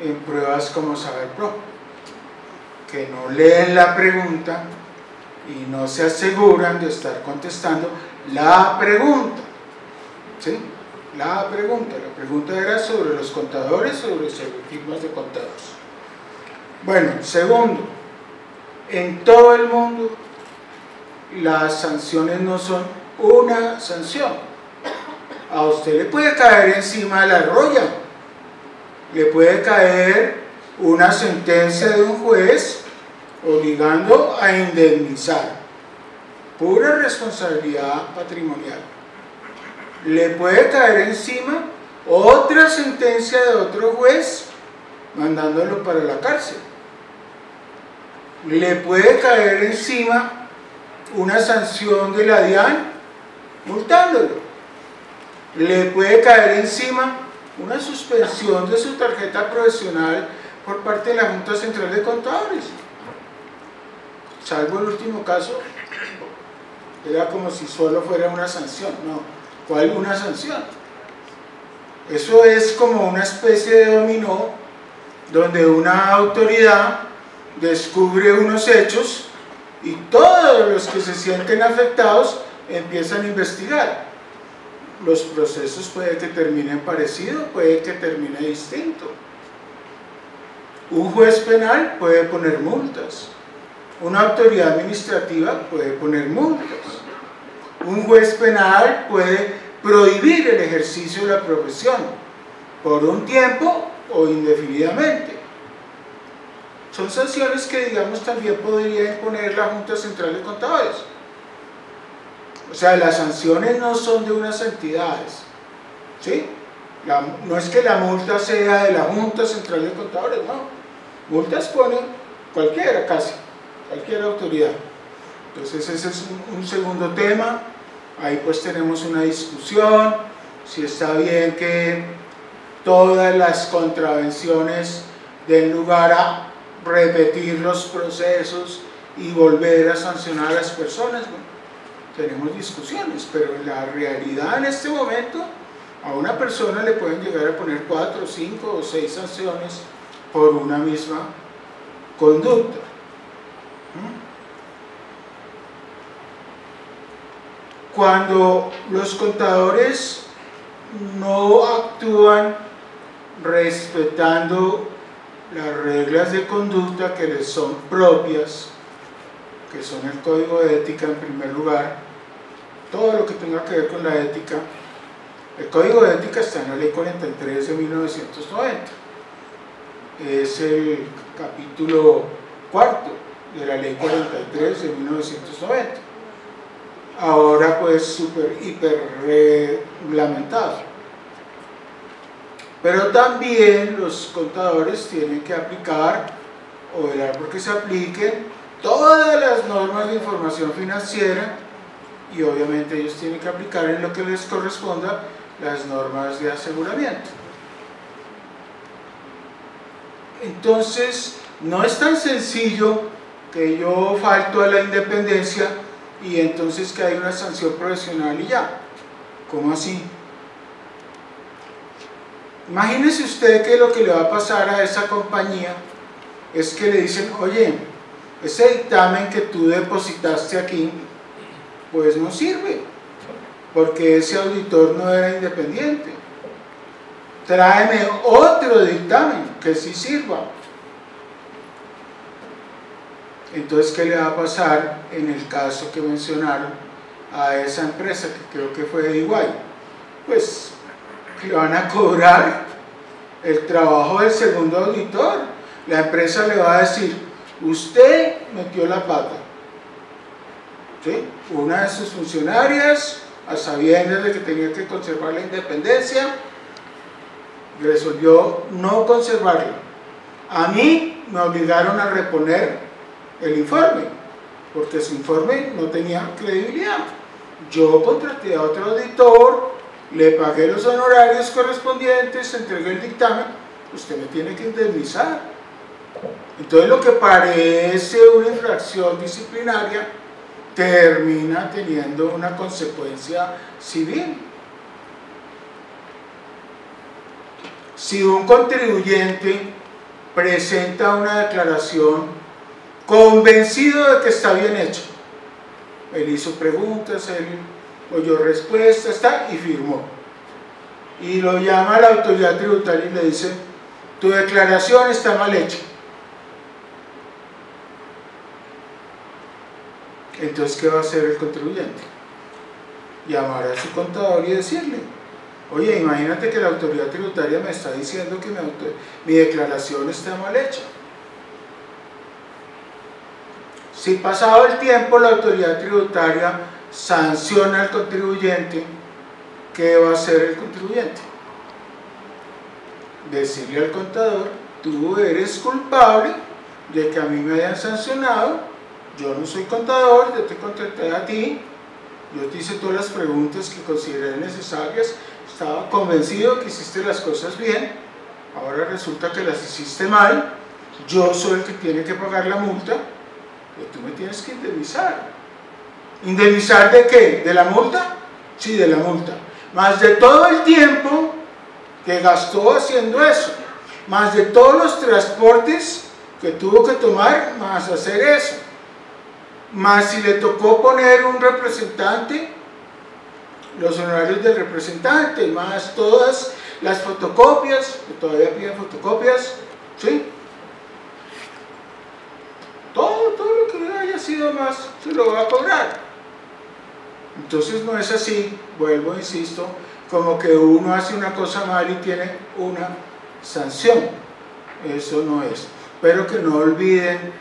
en pruebas como SaberPro, que no leen la pregunta y no se aseguran de estar contestando la pregunta. ¿Sí? La pregunta era sobre los contadores, sobre firmas de contadores. Bueno, segundo, en todo el mundo las sanciones no son una sanción. A usted le puede caer encima de la roya, le puede caer una sentencia de un juez obligando a indemnizar, pura responsabilidad patrimonial. Le puede caer encima otra sentencia de otro juez mandándolo para la cárcel. Le puede caer encima una sanción de la DIAN multándolo. Le puede caer encima una suspensión de su tarjeta profesional por parte de la Junta Central de Contadores. Salvo el último caso, era como si solo fuera una sanción. No, ¿cuál una sanción? Eso es como una especie de dominó, donde una autoridad descubre unos hechos y todos los que se sienten afectados empiezan a investigar. Los procesos puede que terminen parecido, puede que termine distinto. Un juez penal puede poner multas, una autoridad administrativa puede poner multas, un juez penal puede prohibir el ejercicio de la profesión por un tiempo o indefinidamente. Son sanciones que, digamos, también podría imponer la Junta Central de Contadores. O sea, las sanciones no son de unas entidades, ¿sí? No es que la multa sea de la Junta Central de Contadores, no. Multas pone cualquiera, casi, cualquier autoridad. Entonces ese es un segundo tema. Ahí pues tenemos una discusión, si está bien que todas las contravenciones den lugar a repetir los procesos y volver a sancionar a las personas. Bueno, tenemos discusiones, pero en la realidad en este momento a una persona le pueden llegar a poner 4, 5 o 6 sanciones por una misma conducta. Cuando los contadores no actúan respetando las reglas de conducta que les son propias, que son el código de ética en primer lugar, todo lo que tenga que ver con la ética. El código de ética está en la ley 43 de 1990, es el capítulo 4 de la ley 43 de 1990, ahora pues súper hiper reglamentado. Pero también los contadores tienen que aplicar o velar porque se apliquen todas las normas de información financiera, y obviamente ellos tienen que aplicar en lo que les corresponda las normas de aseguramiento. Entonces no es tan sencillo que yo falto a la independencia y entonces que hay una sanción profesional y ya. ¿Cómo así? Imagínese usted que lo que le va a pasar a esa compañía es que le dicen: oye, ese dictamen que tú depositaste aquí pues no sirve porque ese auditor no era independiente, tráeme otro dictamen que sí sirva. Entonces, ¿qué le va a pasar en el caso que mencionaron a esa empresa, que creo que fue de Iguay? Pues le van a cobrar el trabajo del segundo auditor. La empresa le va a decir: usted metió la pata, ¿sí? Una de sus funcionarias, a sabiendas de que tenía que conservar la independencia, resolvió no conservarla. A mí me obligaron a reponer el informe, porque su informe no tenía credibilidad. Yo contraté a otro auditor, le pagué los honorarios correspondientes, entregué el dictamen, usted me tiene que indemnizar. Entonces lo que parece una infracción disciplinaria termina teniendo una consecuencia civil. Si un contribuyente presenta una declaración convencido de que está bien hecho, él hizo preguntas, él oyó respuestas, y firmó, y lo llama a la autoridad tributaria y le dice: tu declaración está mal hecha. Entonces, ¿qué va a hacer el contribuyente? Llamar a su contador y decirle: oye, imagínate que la autoridad tributaria me está diciendo que mi declaración está mal hecha. Si pasado el tiempo la autoridad tributaria sanciona al contribuyente, ¿qué va a hacer el contribuyente? Decirle al contador: tú eres culpable de que a mí me hayan sancionado, yo no soy contador, yo te contraté a ti, yo te hice todas las preguntas que consideré necesarias, estaba convencido que hiciste las cosas bien, ahora resulta que las hiciste mal, yo soy el que tiene que pagar la multa, pero tú me tienes que indemnizar. ¿Indemnizar de qué? ¿De la multa? Sí, de la multa. Más de todo el tiempo que gastó haciendo eso, más de todos los transportes que tuvo que tomar, más hacer eso, más si le tocó poner un representante, los honorarios del representante, más todas las fotocopias, que todavía piden fotocopias, ¿sí? Todo lo que haya sido más se lo va a cobrar. Entonces no es así, vuelvo, insisto, como que uno hace una cosa mal y tiene una sanción. Eso no es. Pero que no olviden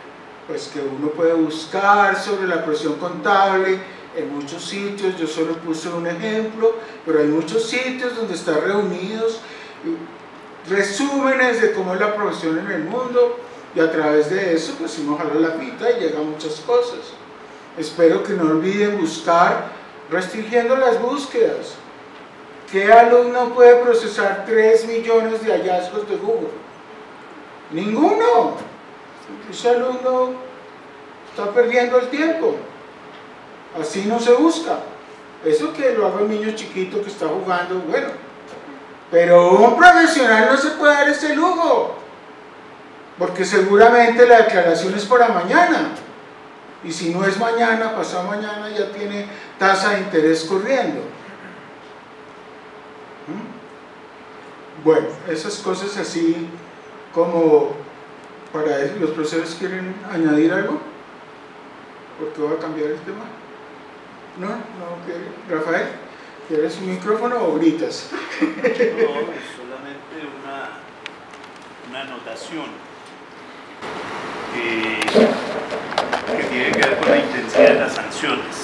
pues que uno puede buscar sobre la presión contable en muchos sitios. Yo solo puse un ejemplo, pero hay muchos sitios donde están reunidos resúmenes de cómo es la profesión en el mundo, y a través de eso pues uno jala la pita y llega a muchas cosas. Espero que no olviden buscar, restringiendo las búsquedas. ¿Qué alumno puede procesar 3 millones de hallazgos de Google? Ninguno. Ese alumno está perdiendo el tiempo. Así no se busca. Eso que lo haga un niño chiquito que está jugando, bueno. Pero un profesional no se puede dar ese lujo, porque seguramente la declaración es para mañana. Y si no es mañana, pasado mañana ya tiene tasa de interés corriendo. Bueno, esas cosas así como para eso. ¿Los profesores quieren añadir algo? Porque voy a cambiar el tema. ¿No? ¿No quiere? Rafael, ¿quieres un micrófono o gritas? No, es solamente una anotación que tiene que ver con la intensidad de las sanciones.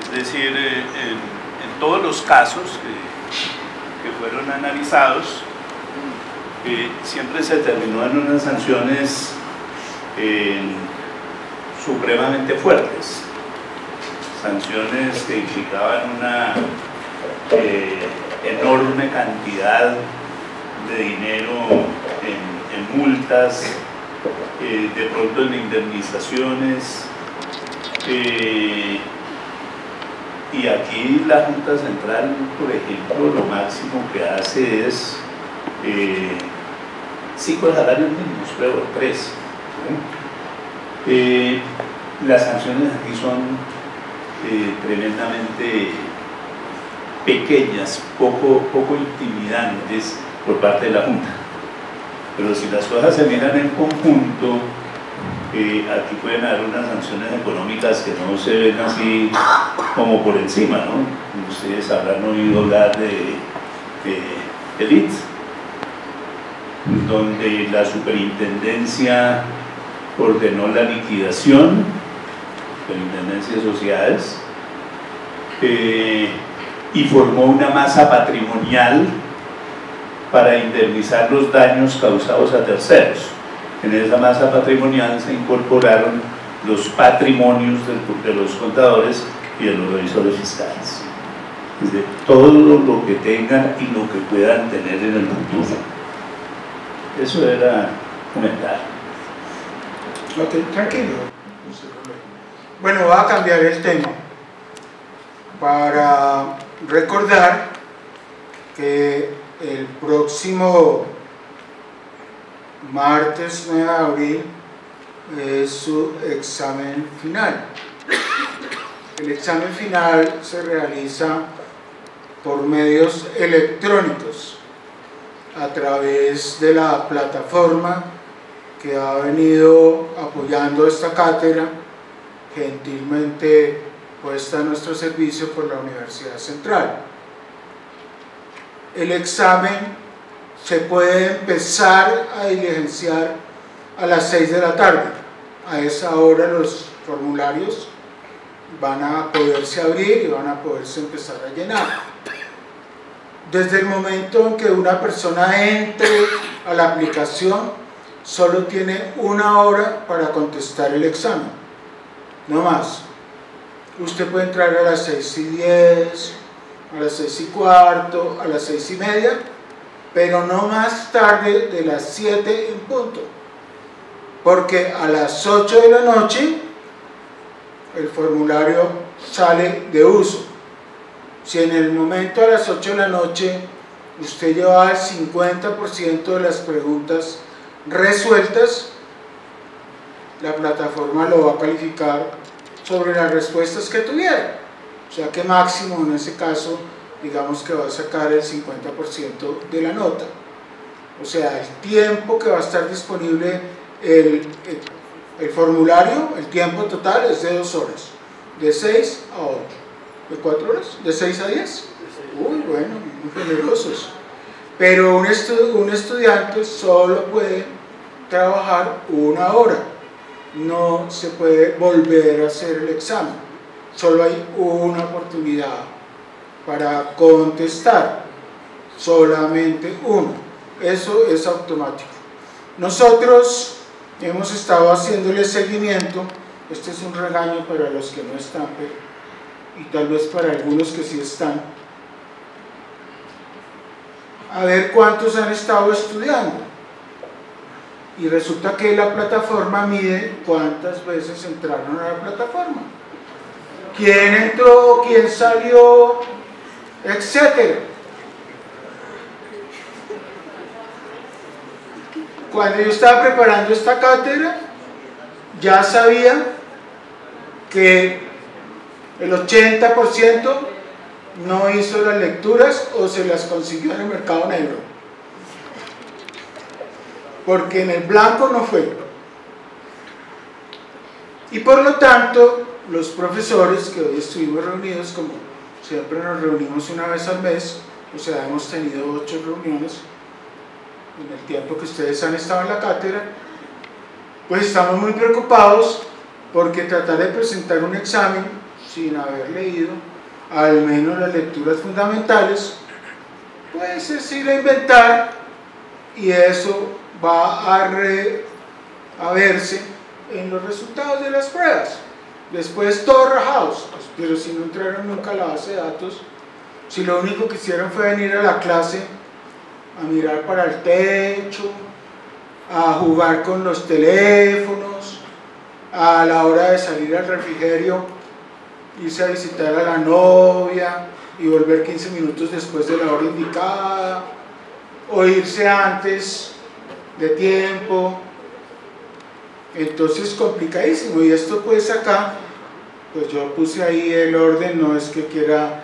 Es decir, en todos los casos que fueron analizados, siempre se terminó en unas sanciones supremamente fuertes, sanciones que implicaban una enorme cantidad de dinero en multas, de pronto en indemnizaciones, y aquí la Junta Central, por ejemplo, lo máximo que hace es 5 salarios mínimos, creo, 3. Las sanciones aquí son tremendamente pequeñas, poco intimidantes por parte de la Junta. Pero si las cosas se miran en conjunto, aquí pueden haber unas sanciones económicas que no se ven así como por encima, ¿no? Ustedes habrán oído hablar de ELIT, donde la superintendencia ordenó la liquidación, superintendencia de sociedades, y formó una masa patrimonial para indemnizar los daños causados a terceros. En esa masa patrimonial se incorporaron los patrimonios de los contadores y de los revisores fiscales, es de todo lo que tengan y lo que puedan tener en el futuro. Eso era comentar. Ok, tranquilo. Bueno, voy a cambiar el tema para recordar que el próximo martes 9 de abril es su examen final. El examen final se realiza por medios electrónicos a través de la plataforma que ha venido apoyando esta cátedra, gentilmente puesta a nuestro servicio por la Universidad Central. El examen se puede empezar a diligenciar a las 6 de la tarde. A esa hora los formularios van a poderse abrir y van a poderse empezar a llenar. Desde el momento en que una persona entre a la aplicación, solo tiene 1 hora para contestar el examen, no más. Usted puede entrar a las 6:10, a las 6:15, a las 6:30, pero no más tarde de las 7 en punto, porque a las 8 de la noche el formulario sale de uso. Si en el momento a las 8 de la noche usted lleva el 50% de las preguntas resueltas, la plataforma lo va a calificar sobre las respuestas que tuviera. O sea que máximo en ese caso, digamos que va a sacar el 50% de la nota. O sea, el tiempo que va a estar disponible el formulario, el tiempo total es de 2 horas, de 6 a 8. ¿De 4 horas? ¿De 6 a 10? Uy, bueno, muy generosos. Pero un estudiante solo puede trabajar 1 hora. No se puede volver a hacer el examen. Solo hay una oportunidad para contestar. Solamente uno. Eso es automático. Nosotros hemos estado haciéndole seguimiento. Este es un regaño para los que no están, y tal vez para algunos que sí están, a ver cuántos han estado estudiando, y resulta que la plataforma mide cuántas veces entraron a la plataforma, quién entró, quién salió, etcétera. Cuando yo estaba preparando esta cátedra, ya sabía que el 80% no hizo las lecturas o se las consiguió en el mercado negro, porque en el blanco no fue. Y por lo tanto, los profesores que hoy estuvimos reunidos, como siempre nos reunimos una vez al mes, o sea, hemos tenido 8 reuniones en el tiempo que ustedes han estado en la cátedra, pues estamos muy preocupados porque tratar de presentar un examen sin haber leído al menos las lecturas fundamentales, pues es ir a inventar, y eso va a verse en los resultados de las pruebas. Después todo House, pues, pero si no entraron nunca a la base de datos, si lo único que hicieron fue venir a la clase a mirar para el techo, a jugar con los teléfonos, a la hora de salir al refrigerio, irse a visitar a la novia y volver 15 minutos después de la hora indicada, o irse antes de tiempo. Entonces complicadísimo. Y esto pues acá, pues yo puse ahí el orden, no es que quiera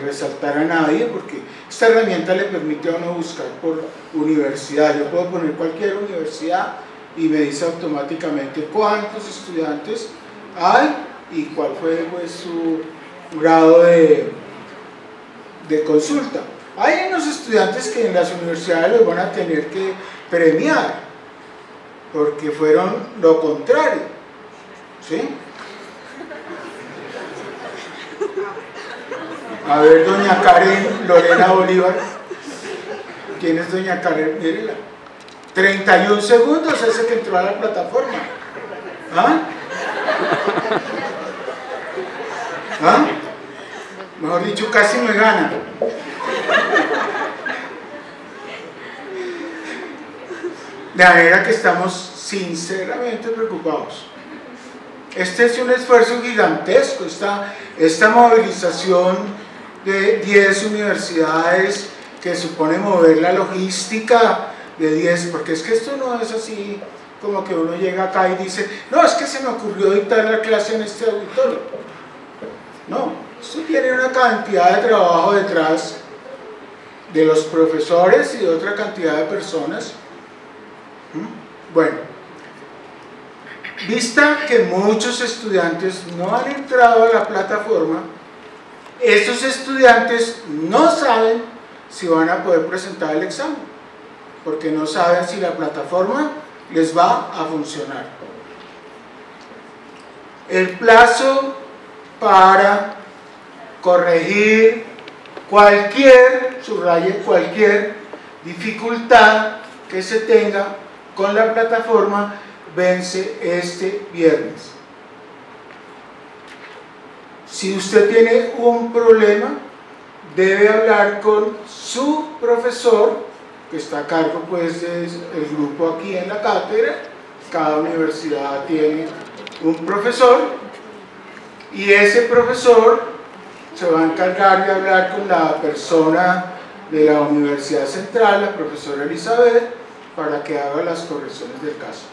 resaltar a nadie, porque esta herramienta le permite a uno buscar por universidad. Yo puedo poner cualquier universidad y me dice automáticamente cuántos estudiantes hay y cuál fue pues su grado de consulta. Hay unos estudiantes que en las universidades los van a tener que premiar porque fueron lo contrario, ¿sí? A ver, doña Karen Lorena Bolívar. ¿Quién es doña Karen? Mírela. 31 segundos ese que entró a la plataforma. ¿Ah? ¿Ah? Mejor dicho, casi me gana. De manera que estamos sinceramente preocupados. Este es un esfuerzo gigantesco, esta movilización de 10 universidades que supone mover la logística de 10, porque es que esto no es así como que uno llega acá y dice, no, es que se me ocurrió dictar la clase en este auditorio. No, esto tiene una cantidad de trabajo detrás de los profesores y de otra cantidad de personas. Bueno, vista que muchos estudiantes no han entrado a la plataforma, estos estudiantes no saben si van a poder presentar el examen, porque no saben si la plataforma les va a funcionar. El plazo para corregir cualquier, subraye cualquier dificultad que se tenga con la plataforma vence este viernes. Si usted tiene un problema, debe hablar con su profesor, que está a cargo pues del grupo aquí en la cátedra. Cada universidad tiene un profesor y ese profesor se va a encargar de hablar con la persona de la Universidad Central, la profesora Elizabeth, para que haga las correcciones del caso.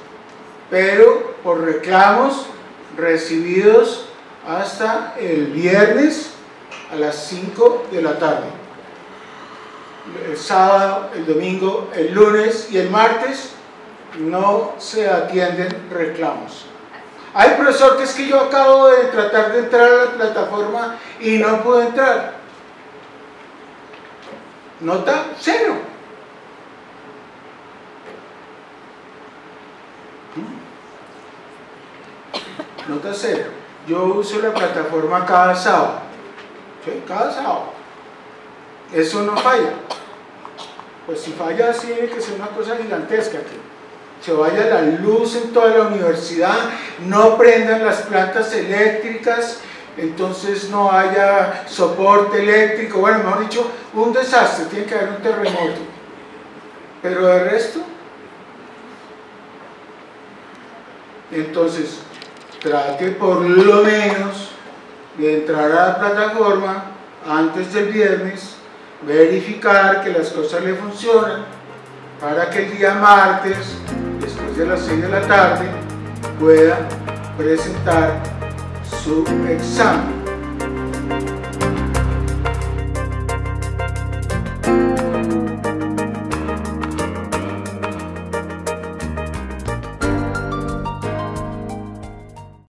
Pero por reclamos recibidos hasta el viernes a las 5 de la tarde. El sábado, el domingo, el lunes y el martes no se atienden reclamos. Hay profesor que es que yo acabo de tratar de entrar a la plataforma y no puedo entrar. Nota 0. Nota 0. Yo uso la plataforma cada sábado. ¿Sí? Cada sábado. Eso no falla. Pues si falla, tiene que ser una cosa gigantesca. Que se vaya la luz en toda la universidad, no prendan las plantas eléctricas, entonces no haya soporte eléctrico. Bueno, mejor dicho, un desastre, tiene que haber un terremoto. Pero de resto, entonces, trate por lo menos de entrar a la plataforma antes del viernes, verificar que las cosas le funcionan, para que el día martes, después de las 6 de la tarde, pueda presentar su examen.